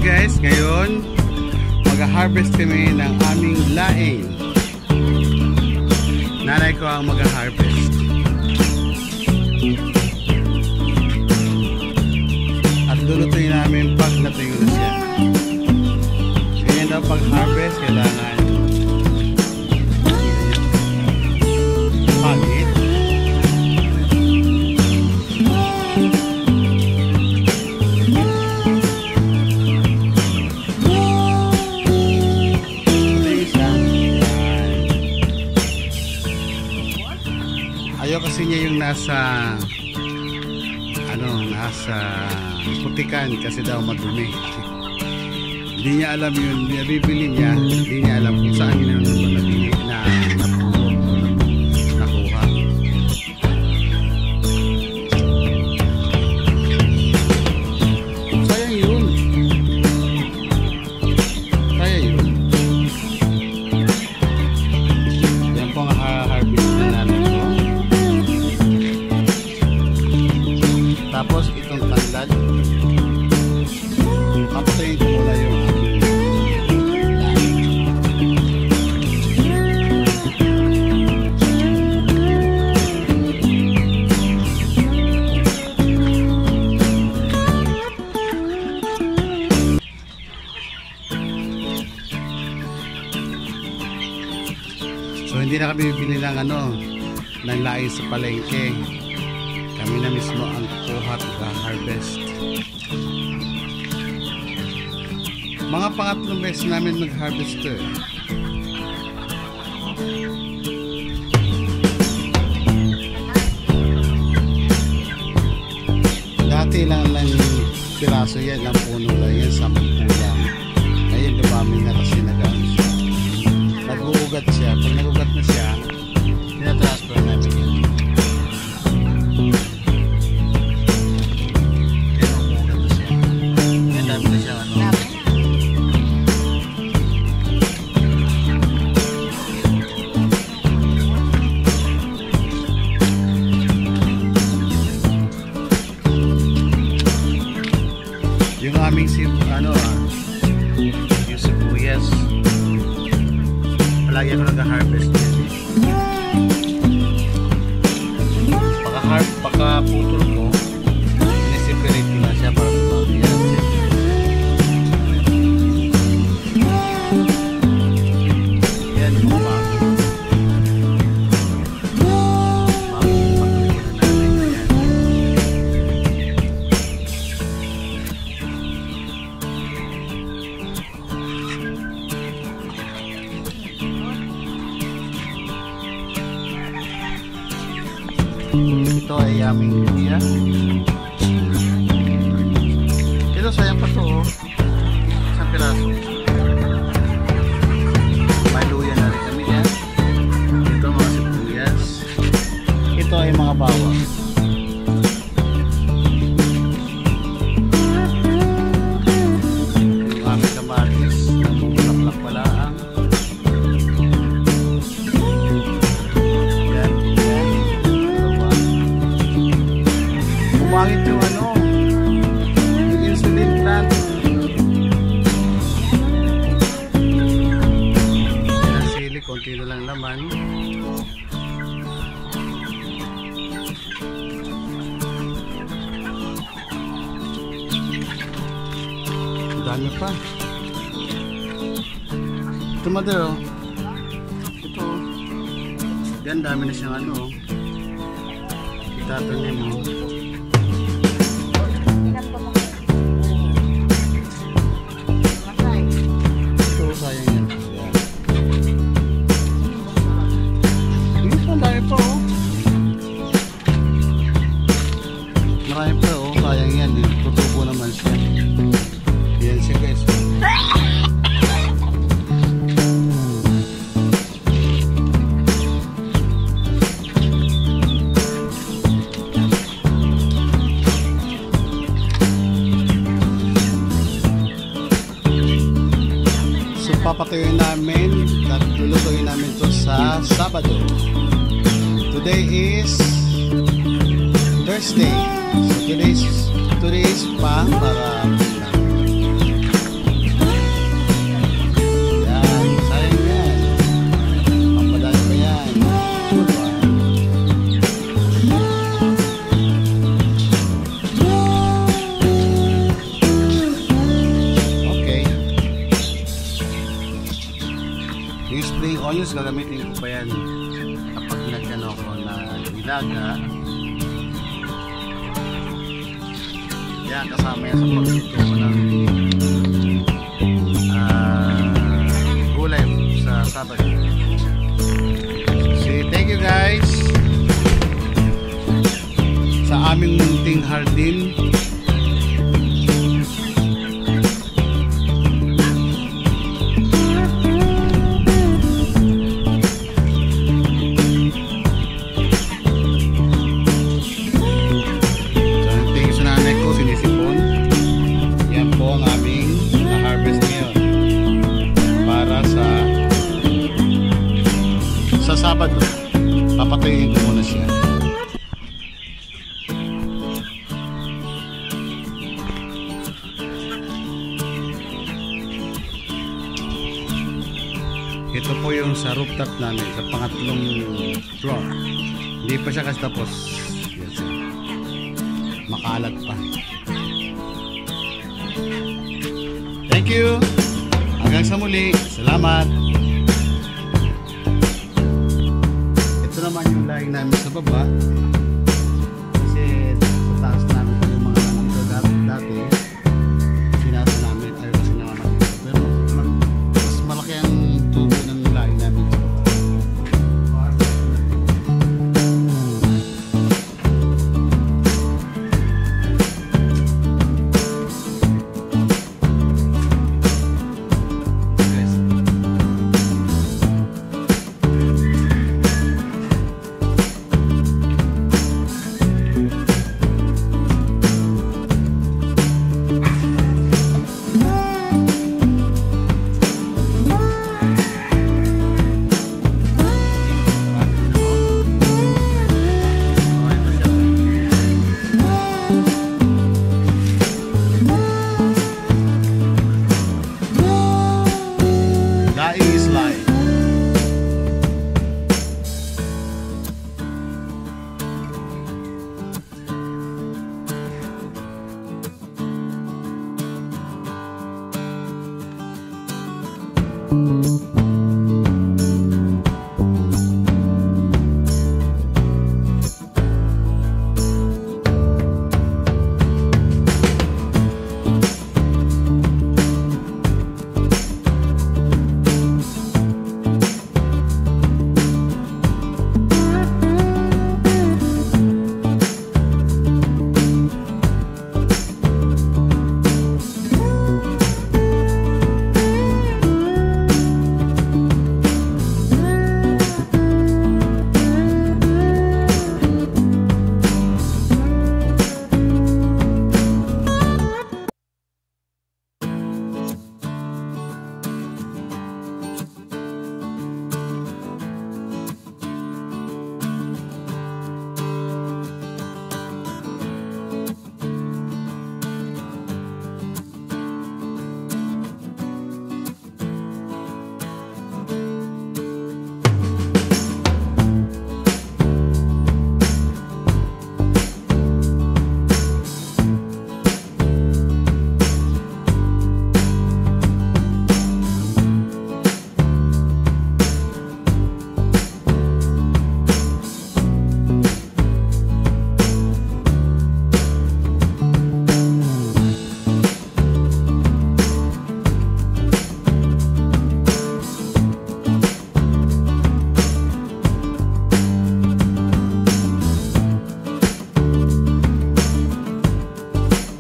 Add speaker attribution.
Speaker 1: guys, ngayon mag-harvest kami ng aming laing. Nanay ko ang mag-harvest. At lulutuin namin pag natuyo na siya. Ganyan daw pag-harvest, kailangan pagit. Ayaw kasi niya yung nasa putikan kasi daw madumi. Hindi niya alam yun, bibili niya, hindi niya alam kung saan yun nabili na nakuha. Sayang yun. Sayang yun. Yan po ang harvest na namin ko. Tapos itong tanglad, papatayin ko muna yung so hindi na kami bibili ng ng laing sa palengke. Kami na mismo ang kuha at harvest. Mga pangatlong beses namin mag-harvest to eh. Dati lang piraso yan, ang puno lang yan, 10 lang. Ngayon dumami na kasi nag-uugat siya. Pag nag-ugat na siya, tinatransfer namin yan. Yung aming yung sibuyas, palagi ako nag-harvest yan. Pagka-putol ko, sineseparate ko na siya para yan. Yan yung mga ito ay aming luya. Ito sayang pa to, isang piraso. May luya na rin kami yan. Ito mga sibuyas. Ito ay mga bawang. Yung aming kamatis, bulaklak palaang. Bumangit yung yung insulin plant. Yan sili, konti na lang laman. Ang dami pa. Ito mother oh. Ito. Yan, dami na siyang itatanim mo. Marami pa sayang yan, tutubo naman siya. Yan siya guys. So papatuloy namin at lulutuin namin ito sa Sabado. Today is Thursday. So today is pa para gagamitin ko pa yan kapag nagano ko na ilaga. Yan, kasama yan sa pagluto ko ng gulay sa Sabado. So, thank you guys sa aming munting hardin. Sa Sabado, papatayin ko muna siya. Ito po yung sa rooftop namin, sa pangatlong floor. Hindi pa siya kasi tapos. Yes, makalat pa. Thank you. Hanggang sa muli. Salamat. Naman yung laing namin sa baba kasi sa taas namin yung mga nandito dati sinasa namin ay kasi naman pero mas malaki ang tubo ng laing namin sa baba. Is life.